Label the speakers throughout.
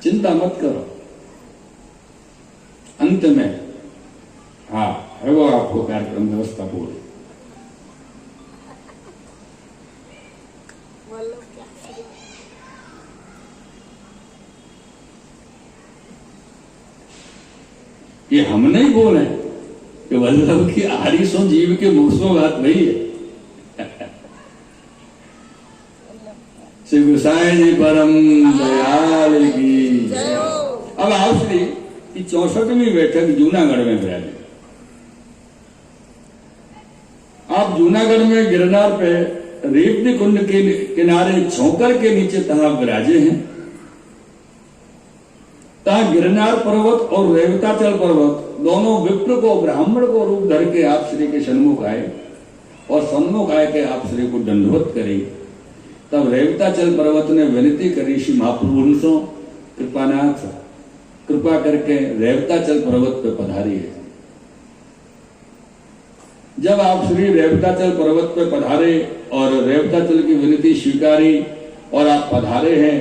Speaker 1: चिंता मत करो। अंत में हाँ है वो आपको कार्यक्रम व्यवस्था पूरी। ये हम नहीं बोले कि वल्लभ की आरिसों जीव के मुखों बात नहीं है। श्री गोसाई जी परम दयाल की। अब आप श्री की 64वीं बैठक जूनागढ़ में विराजे। आप जूनागढ़ में गिरनार पे रेवती कुंड के किनारे छोकर के नीचे तहां विराजे हैं। तहां गिरनार पर्वत और रेवताचल पर्वत दोनों विप्र को ब्राह्मण को रूप धर के आप श्री के सन्मुख आए और सन्मुख आए के आप श्री को दंडवत करी। तब रेवताचल पर्वत ने विनती करी, श्री महाप्रभु से कृपानाथ कृपा करके रेवताचल पर्वत पे पधारिए। जब आप श्री रेवताचल पर्वत पे पधारे और रेवताचल की विनती स्वीकारी और आप पधारे हैं,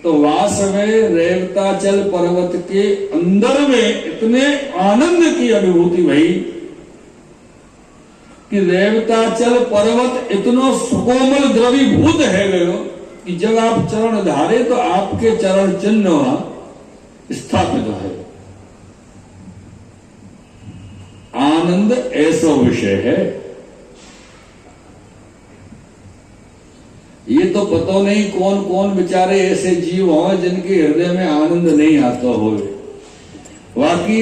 Speaker 1: तो वास्तव में रेवताचल पर्वत के अंदर में इतने आनंद की अनुभूति भई कि रेवताचल पर्वत इतना सुकोमल द्रवीभूत है गयो कि जब आप चरण धारे तो आपके चरण चिन्ह वहां स्थापित है। आनंद ऐसा विषय है, ये तो पता नहीं कौन कौन बेचारे ऐसे जीव हों जिनके हृदय में आनंद नहीं आता हो। बाकी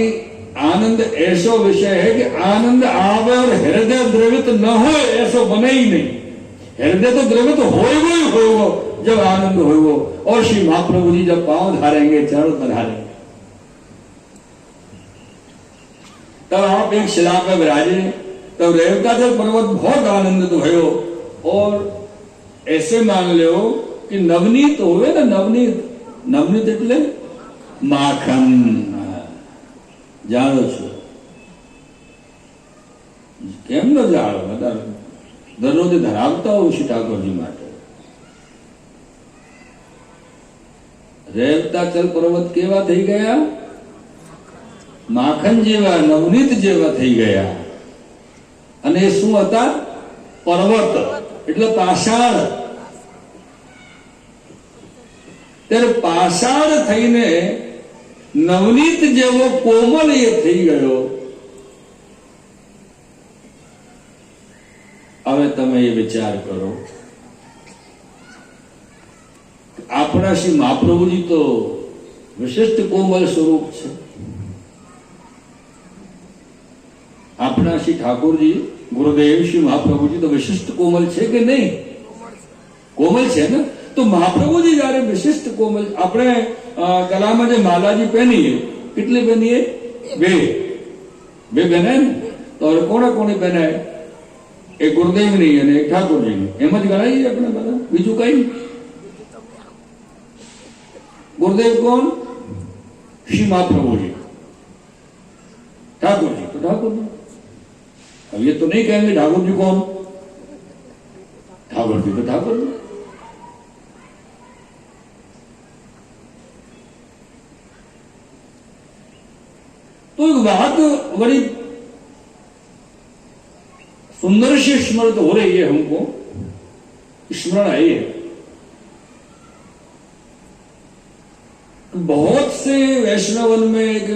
Speaker 1: आनंद ऐसा विषय है कि आनंद आवे और हृदय द्रवित न हो ऐसा बने ही नहीं। हृदय तो द्रवित होएगो जब आनंद होएगो। और श्री महाप्रभु जी जब पांव धारेंगे, चरण पधारेंगे, तब आप एक शिला पर विराजे। तब रेवताचल पर्वत बहुत आनंदित भयो और ऐसे मान लो कि नवनीत होवे ना, नवनीत नवनीत એટલે માખણ જાણો છો કેમ ન જાણો? બધા દરરોજ ધરાવતા હોઉં શ્રી ઠાકોરજી માટે। રેવતાચલ પર્વત કેવા થઈ ગયા? માખણ જેવા, નવનીત જેવા થઈ ગયા। અને શું હતા? પર્વત એટલે પાષાણ। ત્યારે પાષાણ થઈને નવનીત જેવો કોમલ એ થઈ ગયો। હવે તમે એ વિચાર કરો, આપણા શ્રી મહાપ્રભુજી તો વિશિષ્ટ કોમલ સ્વરૂપ છે। આપણા શ્રી ઠાકોરજી गुरुदेव श्री महाप्रभु जी तो विशिष्ट कोमल छे के नहीं? कोमल छे ना। तो महाप्रभु जी जारे विशिष्ट कोमल अपने गला में जो माला जी पहनी है, कितनी पहनी है? वे पहना है ना। तो और कोने पहना है? एक गुरुदेव नहीं है, एक ठाकुर जी नहीं। एम ज गणाई अपने बता, बीजू कई। गुरुदेव कौन? श्री महाप्रभु जी। ठाकुर जी तो ठाकुर जी। अब ये तो नहीं कहेंगे ठाकुर जी कौन? ठाकुर जी तो ठाकुर जी। तो एक बात बड़ी सुंदर सी स्मृत हो रही है, हमको स्मरण आई है। बहुत से वैष्णवन में एक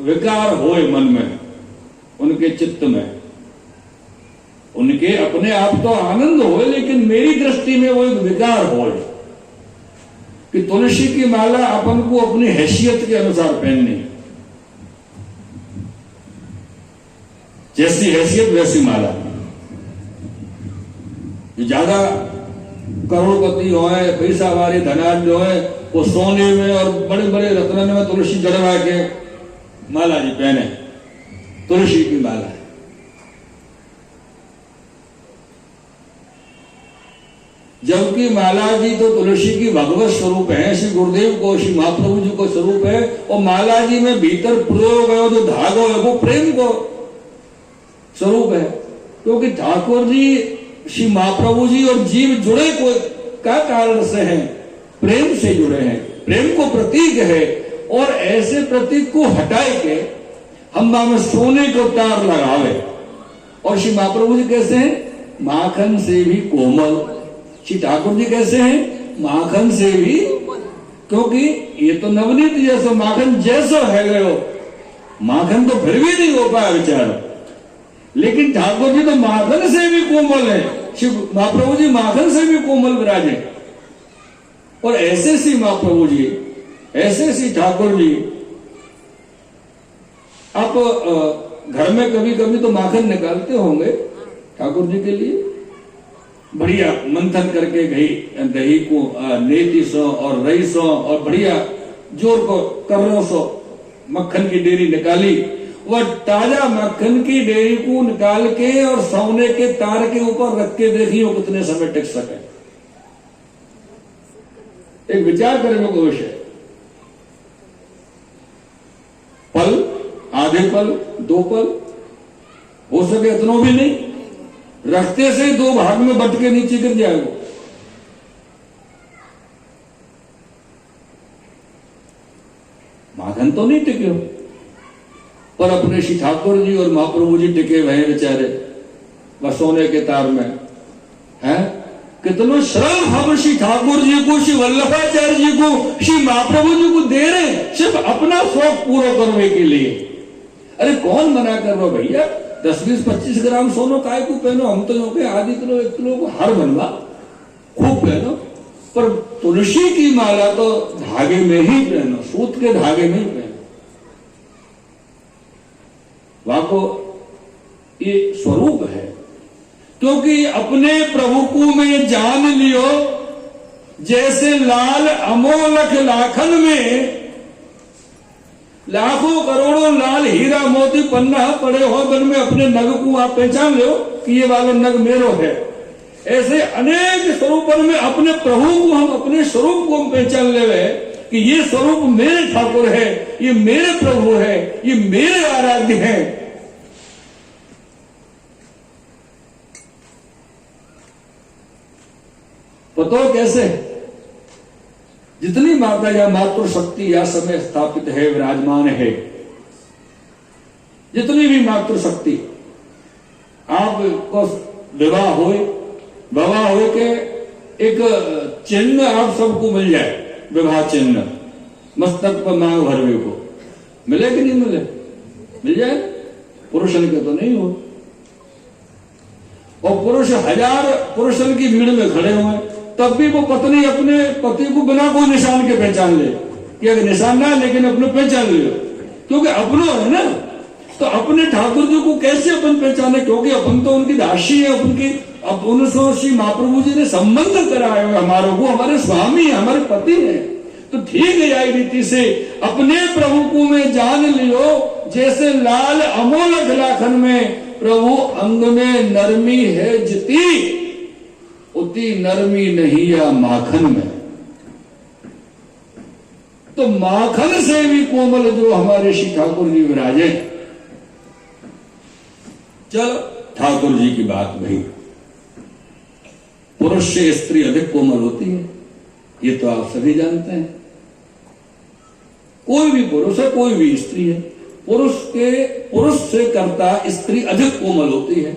Speaker 1: विकार होए मन में, उनके चित्त में, उनके अपने आप तो आनंद हो, लेकिन मेरी दृष्टि में वो एक विकार हो कि तुलसी की माला अपन को अपनी हैसियत के अनुसार पहननी, जैसी हैसियत वैसी माला। ज्यादा करोड़पति हो, पैसा वाले धनाढ्य जो है, वो सोने में और बड़े बड़े रत्न में तुलसी जड़वा के माला जी पहने, तुलसी की माला है। जबकि माला जी तो तुलसी की भगवत स्वरूप है, श्री गुरुदेव को, श्री महाप्रभु जी को स्वरूप है। और माला जी में भीतर प्रयोग है जो धागो है, वो प्रेम को स्वरूप है। क्योंकि ठाकुर जी, श्री महाप्रभु जी और जीव जुड़े को क्या कारण से हैं? प्रेम से जुड़े हैं। प्रेम को प्रतीक है। और ऐसे प्रतीक को हटाए के हम में सोने को तार लगावे। और श्री महाप्रभु जी कैसे हैं? माखन से भी कोमल। श्री ठाकुर जी कैसे हैं? माखन से भी, क्योंकि ये तो नवनीत जैसो माखन जैसो है गयो, माखन तो फिर भी नहीं हो पाया विचार, लेकिन ठाकुर जी तो माखन से भी कोमल है। श्री महाप्रभु जी माखन से भी कोमल विराजे। और ऐसे श्री महाप्रभु जी, ऐसे श्री ठाकुर जी, आप घर में कभी कभी तो माखन निकालते होंगे ठाकुर जी के लिए, बढ़िया मंथन करके दही को नेती सो और रई सो और बढ़िया जोर को कर लो सो मक्खन की डेरी निकाली। वह ताजा मक्खन की डेरी को निकाल के और सोने के तार के ऊपर रख के देखिए कितने समय टिक सके। एक विचार करने को विषय, पल, आधे पल, 2 पल, हो सके इतना भी नहीं, रखते से 2 भाग में बट के नीचे गिर जाएगा। माखन तो नहीं टिके हो, पर अपने श्री ठाकुर जी और महाप्रभु जी टिके हुए बेचारे बस सोने के तार में हैं। कितना श्रम हम श्री ठाकुर जी को, श्री वल्लभाचार्य जी को, श्री महाप्रभु जी को दे रहे सिर्फ अपना शौक पूरा करने के लिए। अरे कौन मना कर रहा भैया, 10, 20, 25 ग्राम सोनो काय को पहनो, हम तो लोग आधी किलो 1 किलो को हार बनवा खूब पहनो, पर तुलसी की माला तो धागे में ही पहनो, सूत के धागे में ही पहनो। वाको ये स्वरूप है, क्योंकि अपने प्रभु को में जान लियो, जैसे लाल अमोलक लाखन में लाखों करोड़ों लाल हीरा मोती पन्ना पड़े हो, बन में अपने नग को आप पहचान लो कि ये वाला नग मेरो है। ऐसे अनेक स्वरूपन में अपने प्रभु को हम, अपने स्वरूप को हम पहचान ले कि ये स्वरूप मेरे ठाकुर है, ये मेरे प्रभु है, ये मेरे आराध्य है। पता कैसे? जितनी माता या मातृ शक्ति या समय स्थापित है, विराजमान है, जितनी भी मातृ शक्ति, आपको विवाह हो के एक चिन्ह आप सबको मिल जाए, विवाह चिन्ह मस्तक पर मांग भरवे को मिले कि नहीं मिले? मिल जाए। पुरुषन के तो नहीं हो, और पुरुष 1000 पुरुषन की भीड़ में खड़े हुए, तब भी वो पत्नी अपने पति को बिना कोई निशान के पहचान ले, कि अगर निशान ना लेकिन अपने पहचान ले, क्योंकि अपनो है ना। तो अपने ठाकुर जी को कैसे अपन पहचाने? क्योंकि अपन तो उनकी दासी है, उनसे श्री महाप्रभु जी ने संबंध कराए हुए हमारे को, हमारे स्वामी है, हमारे पति है। तो ठीक है, यही रीति से अपने प्रभु को में जान लियो, जैसे लाल अमोलक लाखन में प्रभु अंग में नरमी है जिती, उतनी नरमी नहीं या माखन में। तो माखन से भी कोमल जो हमारे श्री ठाकुर जी विराजे। चलो ठाकुर जी की बात भाई, पुरुष से स्त्री अधिक कोमल होती है, ये तो आप सभी जानते हैं। कोई भी पुरुष है, कोई भी स्त्री है, पुरुष से करता स्त्री अधिक कोमल होती है।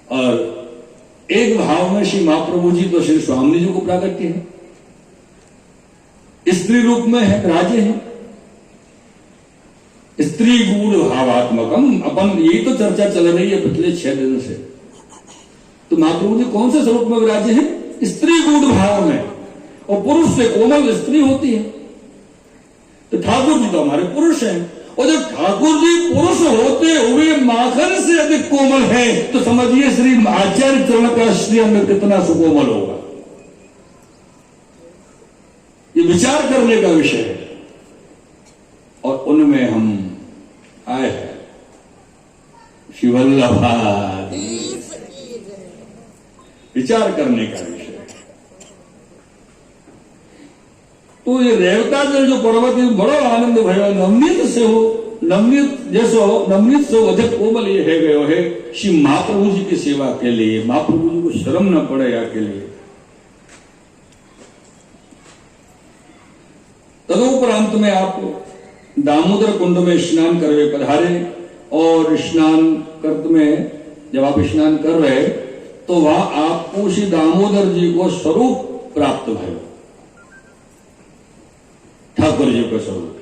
Speaker 1: और एक भाव में श्री महाप्रभु जी तो श्री स्वामी जी को प्राकट्य है, स्त्री रूप में है, राजे हैं। स्त्री गूढ़ भावात्मकम, अपन यही तो चर्चा चल रही है पिछले 6 दिन से। तो महाप्रभु जी कौन से स्वरूप में विराजे हैं? स्त्री गूढ़ भाव में, और पुरुष से कोमल स्त्री होती है। तो ठाकुर जी तो हमारे पुरुष हैं, और जब ठाकुर जी पुरुष होते हुए माखन से अधिक कोमल है, तो समझिए श्री आचार्य चरण का श्री अंग कितना सुकोमल होगा। ये विचार करने का विषय है, और उनमें हम आए हैं। श्री वल्लभा विचार करने का विषय। तो ये रेवता जो पर्वत बड़ो आनंद भयो, नवनीत से हो, नवनीत जैसो नवनीत से अधिक कोमल ये है गयो है श्री महाप्रभु जी की सेवा के लिए। महाप्रभु जी को शर्म न पड़े या के लिए तदुपरांत में आप दामोदर कुंड में स्नान करवे पधारे और स्नान करते में जब आप स्नान कर रहे तो वहां आपको श्री दामोदर जी को स्वरूप प्राप्त भयो, ठाकुर जी का स्वरूप,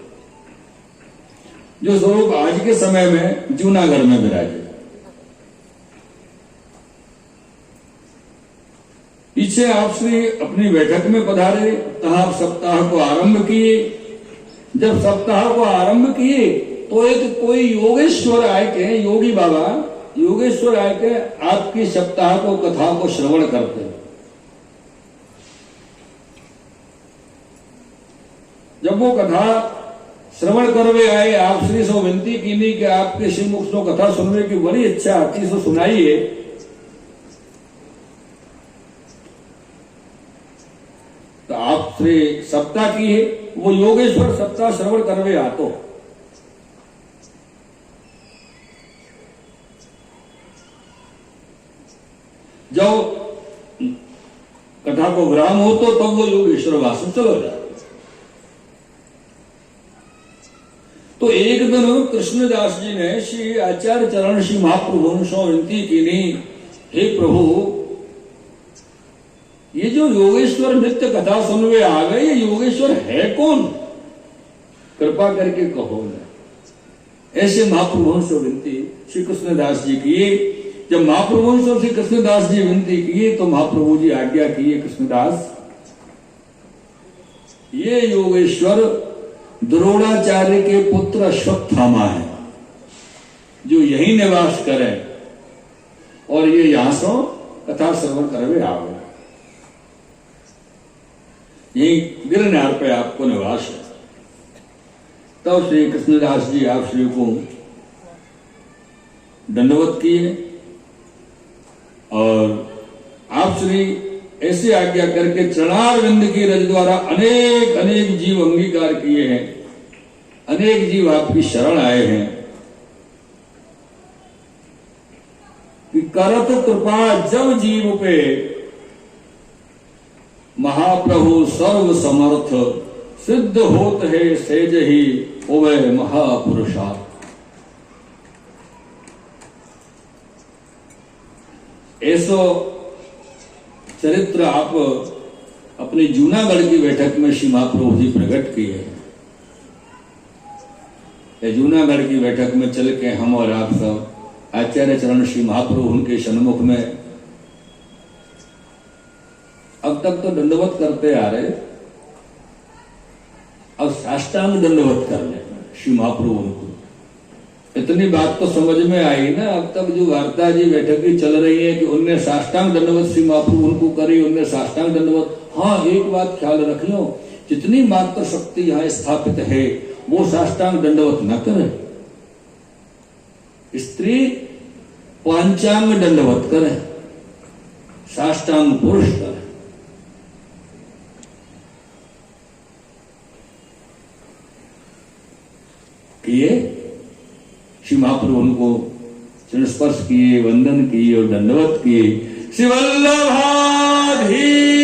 Speaker 1: जो स्वरूप आज के समय में जूनागढ़ में विराजे। पीछे आप श्री अपनी बैठक में पधारे, तहां आप सप्ताह को आरंभ किए। जब सप्ताह को आरंभ किए तो एक कोई योगेश्वर आए के, योगी बाबा योगेश्वर आए के आपकी सप्ताह को कथा को श्रवण करते हैं। जब वो कथा श्रवण करवे आए, आप श्री सो विनती की नहीं कि आपके श्रीमुख सो कथा सुनने की बड़ी इच्छा आती, सो सुनाइए। तो आप श्री सप्ताह की है, वो योगेश्वर सप्ताह श्रवण करवे आतो। जब कथा को विराम हो तो तब वो योगेश्वर वासन चलो जाए। तो एक दिन कृष्णदास जी ने श्री आचार्य चरण श्री महाप्रभु से विनती की नहीं, हे प्रभु, ये जो योगेश्वर नित्य कथा सुनवे आ गए, ये योगेश्वर है कौन? कृपा करके कहो ना। ऐसे महाप्रभु से विनती श्री कृष्णदास जी की। जब महाप्रभु से श्री कृष्णदास जी विनती किए तो महाप्रभु जी आज्ञा किए, कृष्णदास, ये योगेश्वर द्रोणाचार्य के पुत्र अश्वत्थामा है, जो यही निवास करे और ये यहां से कथा श्रवण करवे आवे। यही गिरनार पे आपको निवास है। तब श्री कृष्णदास जी आप श्री को दंडवत किए और आप श्री ऐसे आज्ञा करके चरणार विंद की रज द्वारा अनेक अनेक जीव अंगीकार किए हैं, अनेक जीव आपकी शरण आए हैं कि करत कृपा जब जीव पे महाप्रभु सर्व समर्थ, सिद्ध होत है सेज ही उवय महापुरुषा। ऐसो चरित्र आप अपनी जूनागढ़ की बैठक में श्री महाप्रभु जी प्रकट किए हैं। जूनागढ़ की बैठक में चल के हम और आप सब आचार्य चरण श्री महाप्रभु उनके सन्मुख में अब तक तो दंडवत करते आ रहे, अब साष्टांग दंडवत कर ले श्री महाप्रभु उनको। इतनी बात तो समझ में आई ना, अब तक जो वार्ता जी बैठक की चल रही है कि उनने साष्टांग दंडवत श्री महाप्रभु उनको करी, उनने साष्टांग दंडवत। हाँ, एक बात ख्याल रख लो, जितनी मात्र शक्ति यहाँ स्थापित है वो साष्टांग दंडवत न करे, स्त्री पांचांग दंडवत करे, साष्टांग पुरुष करे। किए श्री महाप्रभु उनको चरण स्पर्श किए, वंदन किए और दंडवत किए। श्री वल्लभाधीश